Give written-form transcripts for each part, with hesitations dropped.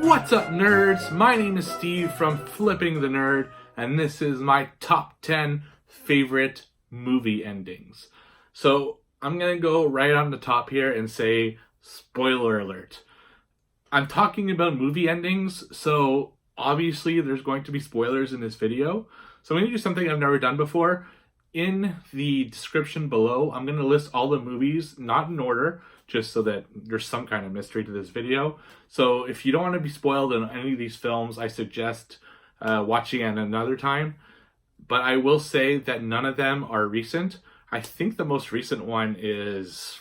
What's up, nerds? My name is Steve from Flipping the Nerd, and this is my top 10 favorite movie endings. So I'm going to go right on the top here and say, spoiler alert. I'm talking about movie endings, so obviously there's going to be spoilers in this video. So I'm going to do something I've never done before. In the description below, I'm going to list all the movies, not in order, just so that there's some kind of mystery to this video. So if you don't want to be spoiled in any of these films, I suggest watching at another time. But I will say that none of them are recent. I think the most recent one is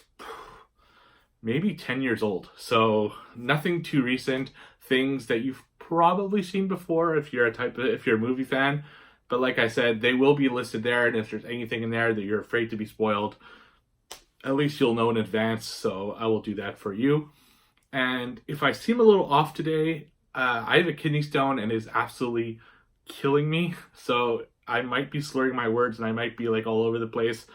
maybe 10 years old. So nothing too recent. Things that you've probably seen before if you're a movie fan. But like I said, they will be listed there, and if there's anything in there that you're afraid to be spoiled, at least you'll know in advance, so I will do that for you. And if I seem a little off today, I have a kidney stone and it's absolutely killing me, so I might be slurring my words and I might be like all over the place.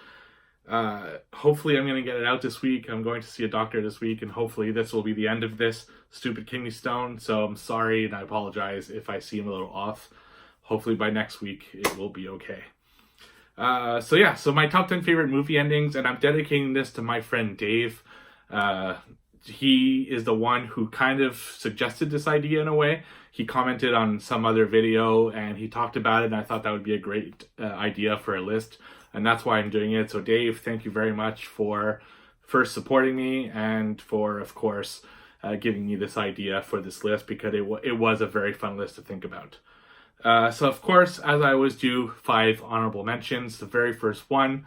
Hopefully I'm going to get it out this week. I'm going to see a doctor this week, and hopefully this will be the end of this stupid kidney stone, so I'm sorry and I apologize if I seem a little off. Hopefully by next week it will be okay. So my top 10 favorite movie endings, and I'm dedicating this to my friend Dave. He is the one who kind of suggested this idea in a way. He commented on some other video and he talked about it, and I thought that would be a great idea for a list, and that's why I'm doing it. So Dave, thank you very much for first supporting me and for, of course, giving me this idea for this list, because it was a very fun list to think about. So of course, as I always do, 5 honorable mentions. The very first one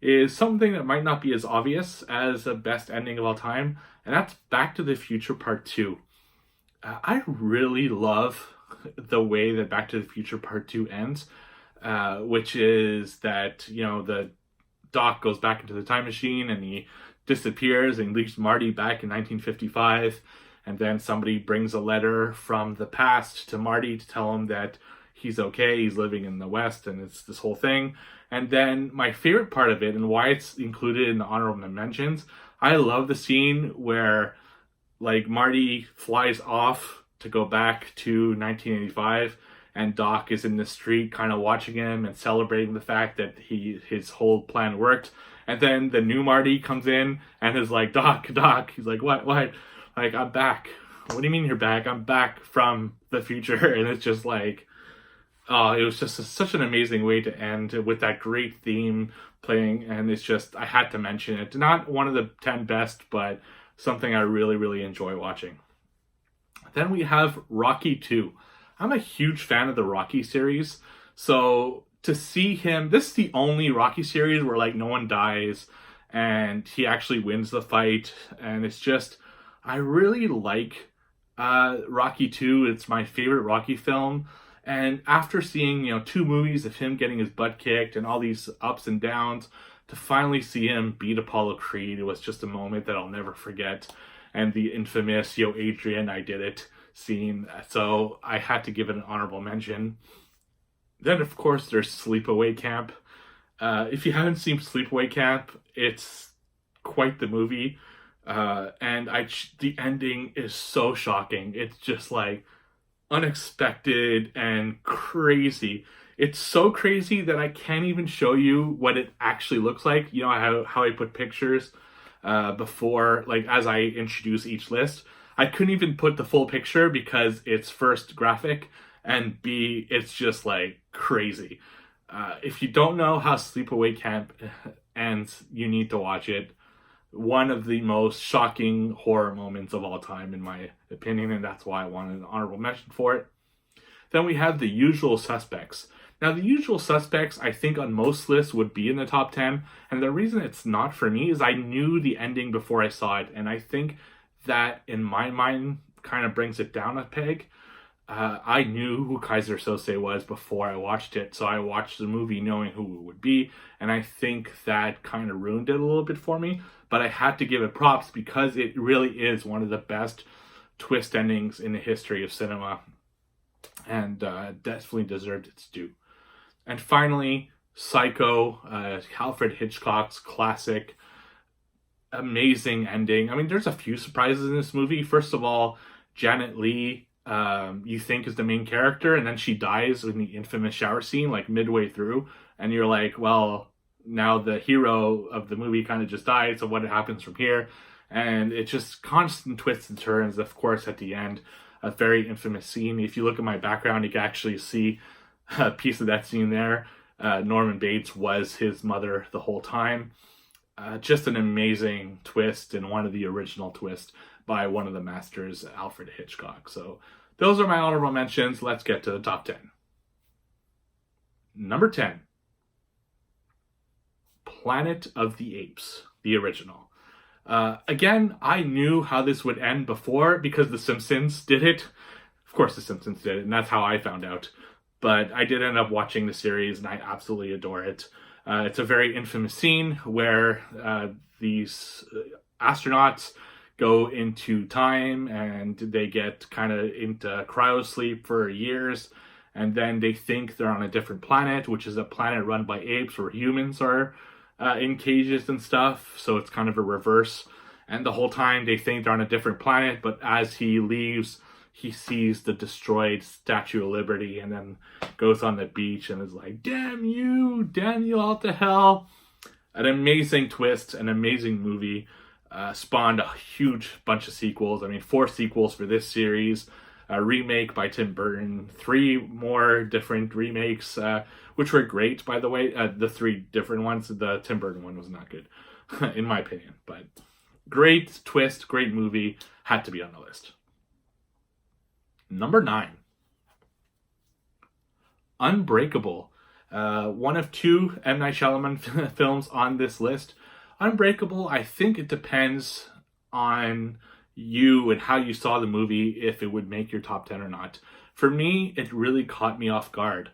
is something that might not be as obvious as the best ending of all time, and that's Back to the Future Part 2. I really love the way that Back to the Future Part 2 ends, which is that, the Doc goes back into the time machine and he disappears and leaves Marty back in 1955, and then somebody brings a letter from the past to Marty to tell him that he's okay, he's living in the West, and it's this whole thing. And then my favorite part of it, and why it's included in the honorable mentions, I love the scene where Marty flies off to go back to 1985, and Doc is in the street kind of watching him and celebrating the fact that his whole plan worked. And then the new Marty comes in and is like, Doc, he's like, what? I'm back. What do you mean you're back? I'm back from the future. And it's just like, oh, it was just such an amazing way to end with that great theme playing. And it's just, I had to mention it. Not one of the 10 best, but something I really, really enjoy watching. Then we have Rocky 2. I'm a huge fan of the Rocky series. So to see him, this is the only Rocky series where no one dies and he actually wins the fight. And it's just, I really like Rocky 2. It's my favorite Rocky film. And after seeing, 2 movies of him getting his butt kicked and all these ups and downs, to finally see him beat Apollo Creed, it was just a moment that I'll never forget. And the infamous, Adrian, I did it scene. So I had to give it an honorable mention. Then, of course, there's Sleepaway Camp. If you haven't seen Sleepaway Camp, it's quite the movie. And the ending is so shocking. It's just unexpected and crazy. It's so crazy that I can't even show you what it actually looks like. You know how I put pictures before, as I introduce each list. I couldn't even put the full picture because it's first graphic, and B, it's just crazy. If you don't know how Sleepaway Camp ends, you need to watch it. One of the most shocking horror moments of all time, in my opinion, and that's why I wanted an honorable mention for it. Then we have The Usual Suspects. Now, The Usual Suspects, I think on most lists would be in the top 10, and the reason it's not for me is I knew the ending before I saw it, and I think that, in my mind, kind of brings it down a peg. I knew who Kaiser Sose was before I watched it, so I watched the movie knowing who it would be, and I think that kind of ruined it a little bit for me, but I had to give it props because it really is one of the best twist endings in the history of cinema, and definitely deserved its due. And finally, Psycho, Alfred Hitchcock's classic, amazing ending. I mean, there's a few surprises in this movie. First of all, Janet Leigh you think is the main character, and then she dies in the infamous shower scene, like midway through, and you're like, well, now the hero of the movie kind of just died, so what happens from here? And it's just constant twists and turns. Of course, at the end, a very infamous scene. If you look at my background, you can actually see a piece of that scene there. Norman Bates was his mother the whole time. Just an amazing twist, and one of the original twists by one of the masters, Alfred Hitchcock. So those are my honorable mentions. Let's get to the top 10. Number 10. Planet of the Apes, the original. Again, I knew how this would end before because The Simpsons did it. Of course, The Simpsons did it, and that's how I found out. But I did end up watching the series, and I absolutely adore it. It's a very infamous scene where these astronauts go into time, and they get kind of into cryosleep for years, and then they think they're on a different planet, which is a planet run by apes where humans are in cages and stuff. So it's kind of a reverse. And the whole time they think they're on a different planet, but as he leaves, he sees the destroyed Statue of Liberty, and then goes on the beach and is like, damn you all to hell. An amazing twist, an amazing movie. Spawned a huge bunch of sequels. I mean, 4 sequels for this series. A remake by Tim Burton. 3 more different remakes, which were great, by the way. The 3 different ones. The Tim Burton one was not good, in my opinion. But great twist, great movie. Had to be on the list. Number 9. Unbreakable. One of 2 M. Night Shyamalan films on this list. Unbreakable, I think it depends on you and how you saw the movie, if it would make your top 10 or not. For me, it really caught me off guard.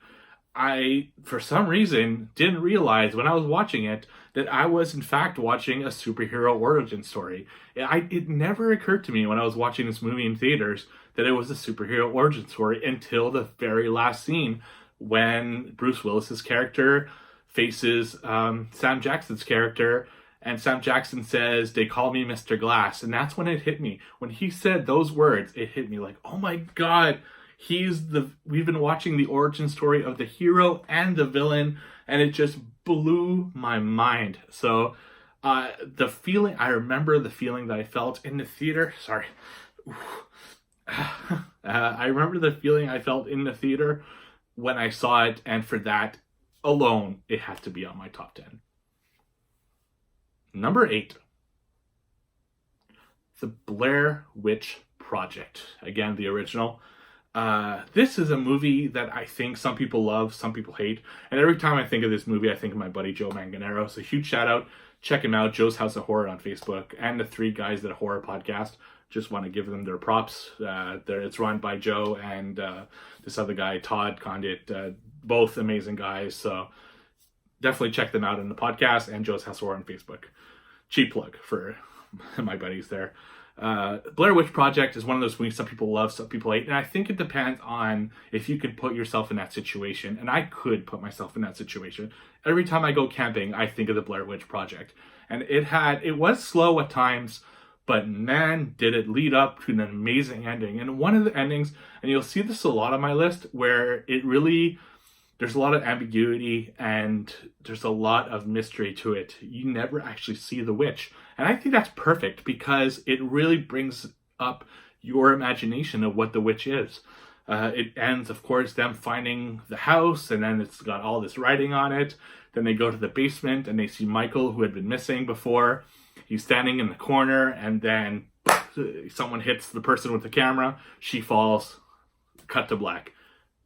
I, for some reason, didn't realize when I was watching it that I was in fact watching a superhero origin story. It never occurred to me when I was watching this movie in theaters that it was a superhero origin story until the very last scene when Bruce Willis's character faces Sam Jackson's character, and Sam Jackson says, "They call me Mr. Glass." And that's when it hit me. When he said those words, it hit me like, oh my God, we've been watching the origin story of the hero and the villain, and it just blew my mind. So I remember the feeling that I felt in the theater. Sorry. I remember the feeling I felt in the theater when I saw it, and for that alone, it had to be on my top 10. Number 8. The Blair Witch Project. Again, the original. This is a movie that I think some people love, some people hate. And every time I think of this movie, I think of my buddy Joe Manganero. So huge shout out. Check him out, Joe's House of Horror on Facebook, and the 3 Guys That Horror podcast. Just want to give them their props. It's run by Joe and this other guy, Todd Condit. Both amazing guys. So definitely check them out on the podcast and Joe's House of Horror on Facebook. Cheap plug for my buddies there. Blair Witch Project is one of those movies some people love, some people hate. And I think it depends on if you can put yourself in that situation. And I could put myself in that situation. Every time I go camping, I think of the Blair Witch Project. And it was slow at times, but man, did it lead up to an amazing ending. And one of the endings, and you'll see this a lot on my list, where there's a lot of ambiguity and there's a lot of mystery to it. You never actually see the witch. And I think that's perfect because it really brings up your imagination of what the witch is. It ends, of course, them finding the house, and then it's got all this writing on it. Then they go to the basement and they see Michael, who had been missing before. He's standing in the corner, and then someone hits the person with the camera. She falls. Cut to black.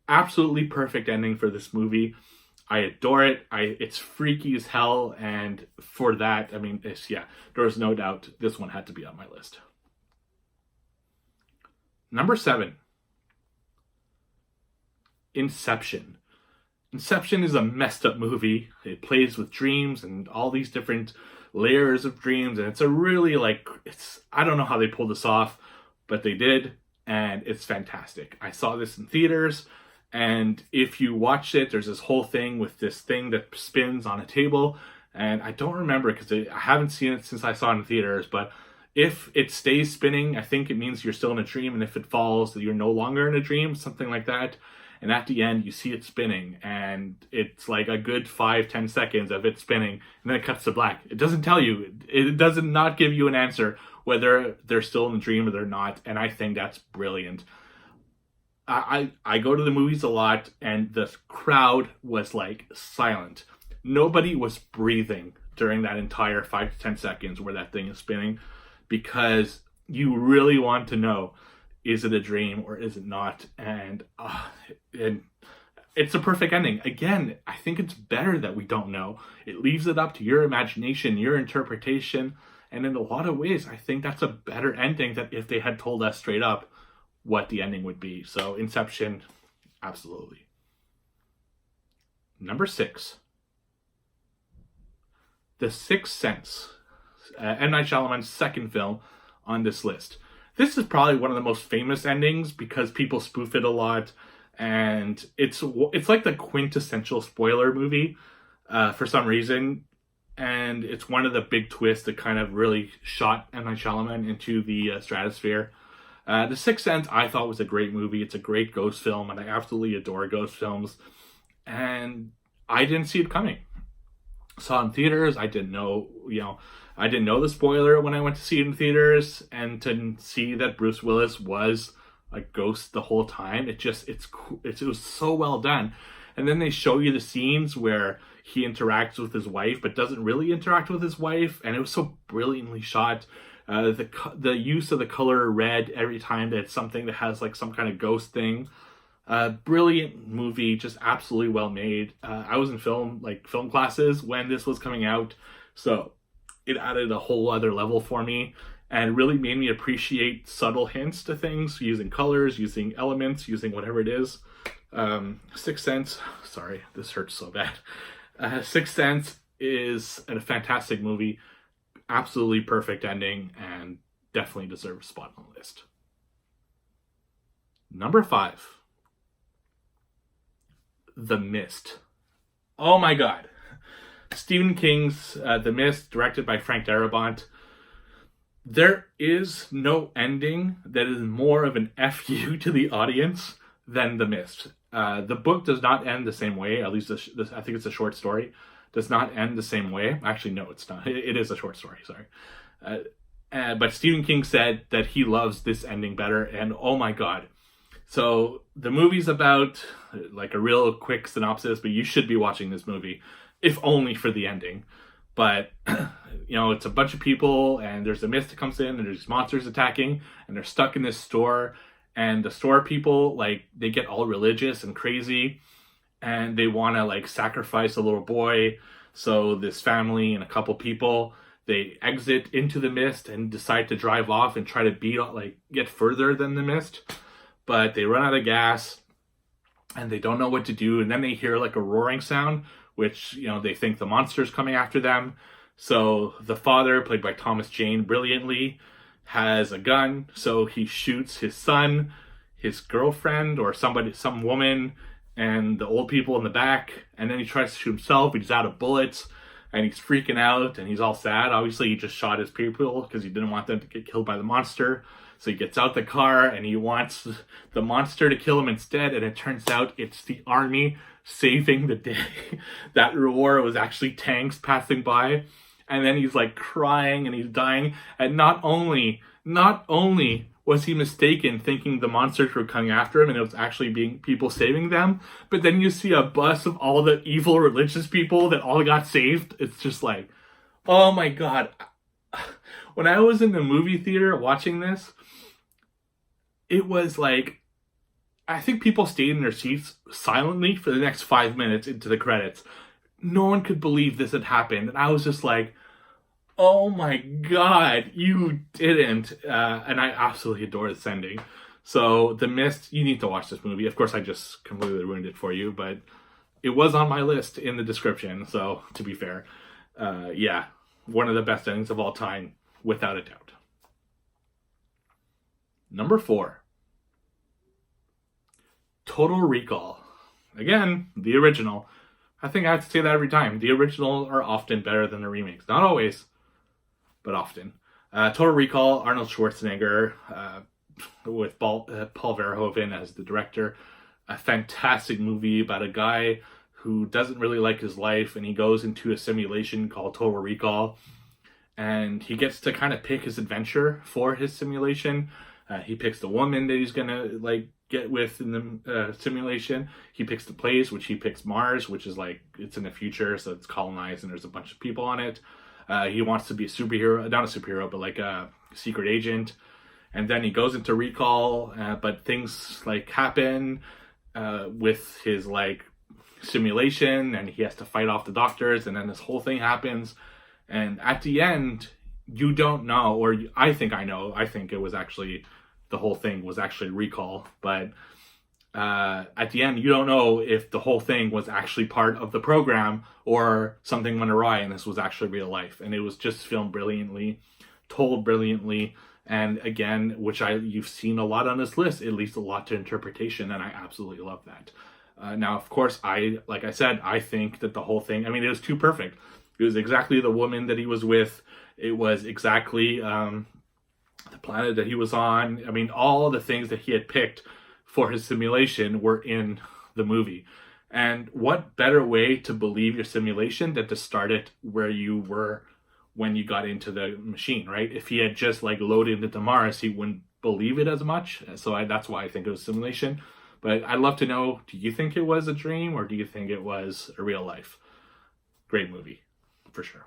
Absolutely perfect ending for this movie. I adore it. It's freaky as hell, and for that, I mean, there's no doubt this one had to be on my list. Number 7. Inception. Inception is a messed up movie. It plays with dreams and all these different layers of dreams, and it's a really I don't know how they pulled this off, but they did, and it's fantastic. I saw this in theaters. And if you watch it, there's this whole thing with this thing that spins on a table. And I don't remember because I haven't seen it since I saw it in theaters, but If it stays spinning, I think it means you're still in a dream, and if it falls, you're no longer in a dream, something like that. And at the end, you see it spinning, and it's like a good 5-10 seconds of it spinning, and then it cuts to black. It doesn't tell you, it does not give you an answer whether they're still in the dream or they're not, and I think that's brilliant. I go to the movies a lot, and the crowd was like silent. Nobody was breathing during that entire 5 to 10 seconds where that thing is spinning, because you really want to know, is it a dream or is it not? And it's a perfect ending. Again, I think it's better that we don't know. It leaves it up to your imagination, your interpretation. And in a lot of ways, I think that's a better ending than if they had told us straight up what the ending would be. So Inception, absolutely. Number 6. The Sixth Sense. M. Night Shyamalan's second film on this list. This is probably one of the most famous endings because people spoof it a lot, and it's like the quintessential spoiler movie for some reason, and it's one of the big twists that kind of really shot M. Night Shyamalan into the stratosphere. The Sixth Sense, I thought, was a great movie. It's a great ghost film, and I absolutely adore ghost films, and I didn't see it coming. Saw it in theaters. I didn't know the spoiler when I went to see it in theaters, and to see that Bruce Willis was a ghost the whole time, it was so well done. And then they show you the scenes where he interacts with his wife, but doesn't really interact with his wife, and it was so brilliantly shot. The use of the color red every time that it's something that has like some kind of ghost thing. Brilliant movie, just absolutely well made. I was in film classes when this was coming out, so it added a whole other level for me and really made me appreciate subtle hints to things, using colors, using elements, using whatever it is. Sixth Sense, sorry, this hurts so bad. Sixth Sense is a fantastic movie, absolutely perfect ending, and definitely deserves a spot on the list. Number 5. The Mist. Oh my god. Stephen King's The Mist, directed by Frank Darabont. There is no ending that is more of an FU to the audience than The Mist. The book does not end the same way, at least I think it's a short story, does not end the same way. Actually, no, it's not. It is a short story, sorry. But Stephen King said that he loves this ending better, and oh my god. So the movie's about, like, a real quick synopsis, but you should be watching this movie, if only for the ending. But, it's a bunch of people, and there's a mist that comes in, and there's monsters attacking, and they're stuck in this store, and the store people, like, they get all religious and crazy, and they want to, like, sacrifice a little boy. So this family and a couple people, they exit into the mist and decide to drive off and try to get further than the mist. But they run out of gas, and they don't know what to do, and then they hear like a roaring sound, which, they think the monster's coming after them. So the father, played by Thomas Jane brilliantly, has a gun, so he shoots his son, his girlfriend, or some woman, and the old people in the back, and then he tries to shoot himself, he's out of bullets, and he's freaking out, and he's all sad. Obviously, he just shot his people because he didn't want them to get killed by the monster. So he gets out the car, and he wants the monster to kill him instead, and it turns out it's the army saving the day. That war was actually tanks passing by, and then he's like crying, and he's dying, and not only was he mistaken thinking the monsters were coming after him and it was actually being people saving them, but then you see a bus of all the evil religious people that all got saved. It's just like, oh my god. When I was in the movie theater watching this, it was like, I think people stayed in their seats silently for the next 5 minutes into the credits. No one could believe this had happened. And I was just like, oh my god, you didn't. And I absolutely adore this ending. So The Mist, you need to watch this movie. Of course, I just completely ruined it for you, but it was on my list in the description. So to be fair, yeah, one of the best endings of all time, without a doubt. Number 4. Total Recall. Again, the original. I think I have to say that every time. The original are often better than the remakes. Not always, but often. Total Recall, Arnold Schwarzenegger with Paul Verhoeven as the director. A fantastic movie about a guy who doesn't really like his life, and he goes into a simulation called Total Recall, and he gets to kind of pick his adventure for his simulation. He picks the woman that he's gonna like get with in the simulation. He picks the place, which he picks Mars, which is like it's in the future, so it's colonized and there's a bunch of people on it. He wants to be a superhero, not a superhero, but like a secret agent. And then he goes into recall, but things like happen with his like simulation, and he has to fight off the doctors, and then this whole thing happens. And at the end, you don't know, or I think I know. I think it was actually the whole thing was actually recall, but at the end, you don't know if the whole thing was actually part of the program or something went awry and this was actually real life. And it was just filmed brilliantly, told brilliantly, and again, which you've seen a lot on this list. It leaves a lot to interpretation, and I absolutely love that. Now, of course, like I said, I think that the whole thing, I mean, it was too perfect. It was exactly the woman that he was with. It was exactly the planet that he was on. I mean, all the things that he had picked for his simulation were in the movie. And what better way to believe your simulation than to start it where you were when you got into the machine, right? If he had just like loaded into Mars, he wouldn't believe it as much. So that's why I think it was simulation. But I'd love to know, do you think it was a dream or do you think it was a real life? Great movie, for sure.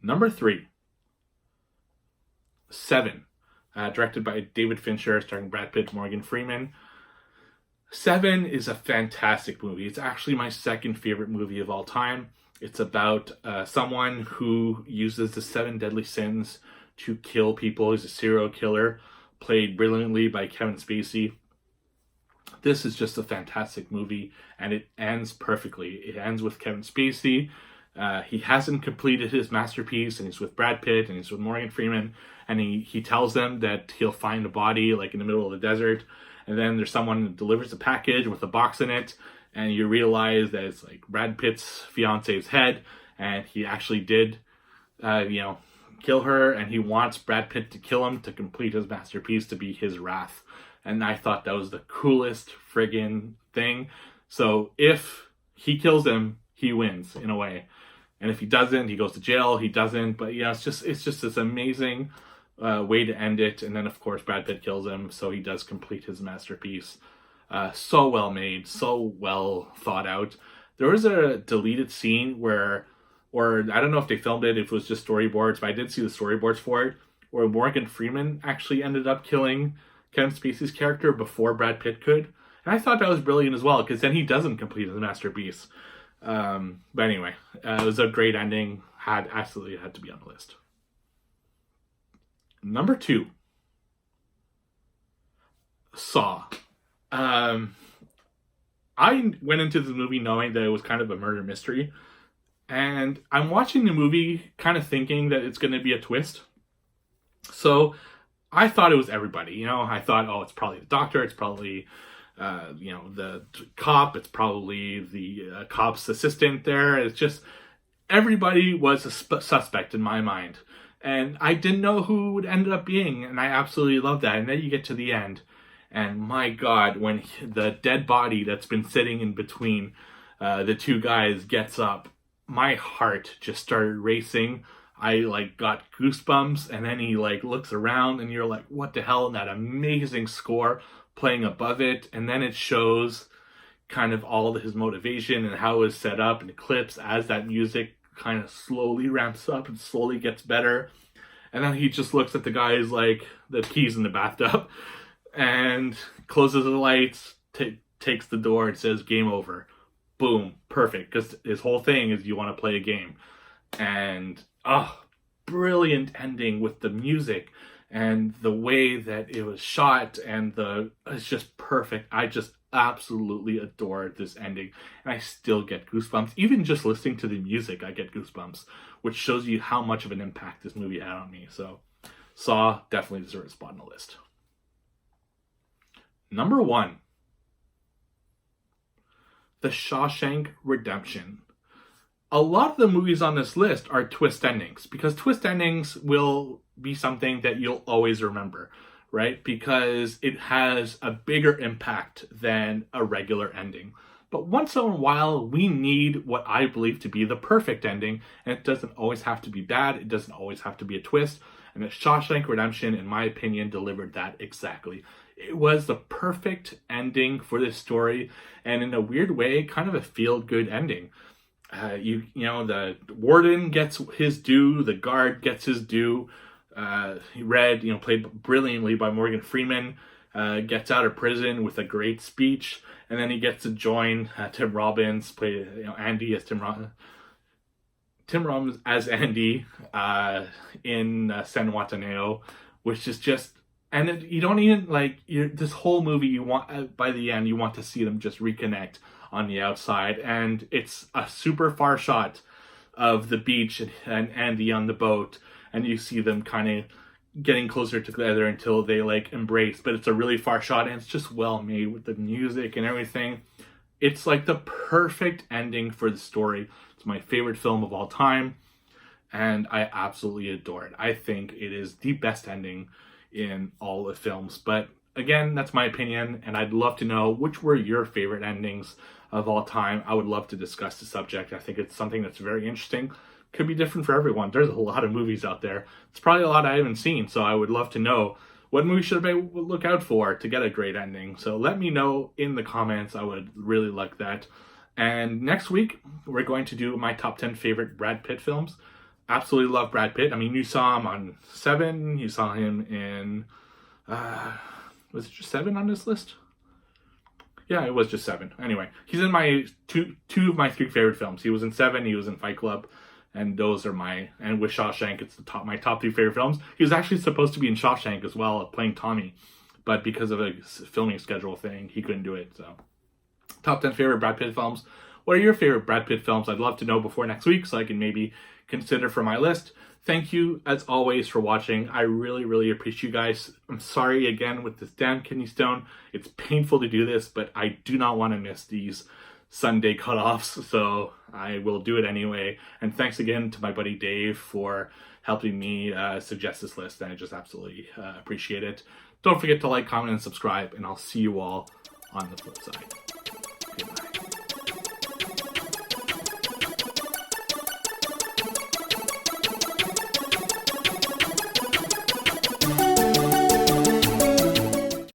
Number 3, Seven, directed by David Fincher, starring Brad Pitt, Morgan Freeman. Seven is a fantastic movie. It's actually my second favorite movie of all time. It's about someone who uses the 7 deadly sins to kill people. He's a serial killer, played brilliantly by Kevin Spacey. This is just a fantastic movie, and it ends perfectly. It ends with Kevin Spacey. He hasn't completed his masterpiece, and he's with Brad Pitt, and he's with Morgan Freeman, and he tells them that he'll find a body like in the middle of the desert, and then there's someone that delivers a package with a box in it, and you realize that it's like Brad Pitt's fiance's head, and he actually did, kill her, and he wants Brad Pitt to kill him to complete his masterpiece, to be his wrath. And I thought that was the coolest friggin' thing. So if he kills him, he wins in a way. And if he doesn't, he goes to jail. He doesn't, but yeah, it's just this amazing way to end it. And then of course Brad Pitt kills him, so he does complete his masterpiece. So well made, so well thought out. There was a deleted scene or I don't know if they filmed it, if it was just storyboards, but I did see the storyboards for it, where Morgan Freeman actually ended up killing Kevin Spacey's character before Brad Pitt could. And I thought that was brilliant as well, because then he doesn't complete his masterpiece. But anyway, it was a great ending. Absolutely had to be on the list. Number 2, Saw. I went into this movie knowing that it was kind of a murder mystery. And I'm watching the movie kind of thinking that it's going to be a twist. So I thought it was everybody. I thought, oh, it's probably the doctor. It's probably the cop. It's probably the cop's assistant there. It's just everybody was a suspect in my mind. And I didn't know who it would end up being. And I absolutely love that. And then you get to the end. And my God, when the dead body that's been sitting in between the two guys gets up, my heart just started racing. I got goosebumps, and then he looks around and you're like, what the hell? And that amazing score playing above it. And then it shows kind of all his motivation and how it was set up and clips as that music kind of slowly ramps up and slowly gets better. And then he just looks at the guys like the keys in the bathtub and closes the lights, takes the door and says, game over. Boom. Perfect. Because his whole thing is you want to play a game. And brilliant ending with the music and the way that it was shot, and it's just perfect. I just absolutely adored this ending, and I still get goosebumps. Even just listening to the music, I get goosebumps, which shows you how much of an impact this movie had on me. So Saw definitely deserves a spot on the list. Number 1, The Shawshank Redemption. a lot of the movies on this list are twist endings, because twist endings will be something that you'll always remember, right? Because it has a bigger impact than a regular ending. But once in a while, we need what I believe to be the perfect ending, and it doesn't always have to be bad. It doesn't always have to be a twist. And the Shawshank Redemption, in my opinion, delivered that exactly. It was the perfect ending for this story, and in a weird way, kind of a feel-good ending. You know, the warden gets his due, the guard gets his due. Red, you know, played brilliantly by Morgan Freeman, gets out of prison with a great speech, and then he gets to join Tim Robbins, play Andy as Tim Robbins as Andy in San Wataneo, which is just, and you don't even this whole movie, you want by the end you want to see them just reconnect on the outside, and it's a super far shot of the beach and Andy on the boat, and you see them kind of getting closer together until they embrace, but it's a really far shot, and it's just well made with the music and everything. It's like the perfect ending for the story. It's my favorite film of all time, and I absolutely adore it. I think it is the best ending in all the films, but again, that's my opinion, and I'd love to know which were your favorite endings of all time. I would love to discuss the subject. I think it's something that's very interesting. Could be different for everyone. There's a lot of movies out there. It's probably a lot I haven't seen, so I would love to know what movie should I look out for to get a great ending. So let me know in the comments. I would really like that. And next week, we're going to do my top 10 favorite Brad Pitt films. Absolutely love Brad Pitt. I mean, you saw him on Seven. You saw him in... was it just Seven on this list? Yeah, it was just Seven. Anyway, he's in my two of my three favorite films. He was in Seven, he was in Fight Club, and those are and with Shawshank, it's my top three favorite films. He was actually supposed to be in Shawshank as well, playing Tommy, but because of a filming schedule thing, he couldn't do it. So, top 10 favorite Brad Pitt films. What are your favorite Brad Pitt films? I'd love to know before next week, so I can maybe consider for my list. Thank you, as always, for watching. I really, really appreciate you guys. I'm sorry again with this damn kidney stone. It's painful to do this, but I do not want to miss these Sunday cutoffs, so I will do it anyway. And thanks again to my buddy Dave for helping me suggest this list, and I just absolutely appreciate it. Don't forget to like, comment, and subscribe, and I'll see you all on the flip side. Goodbye.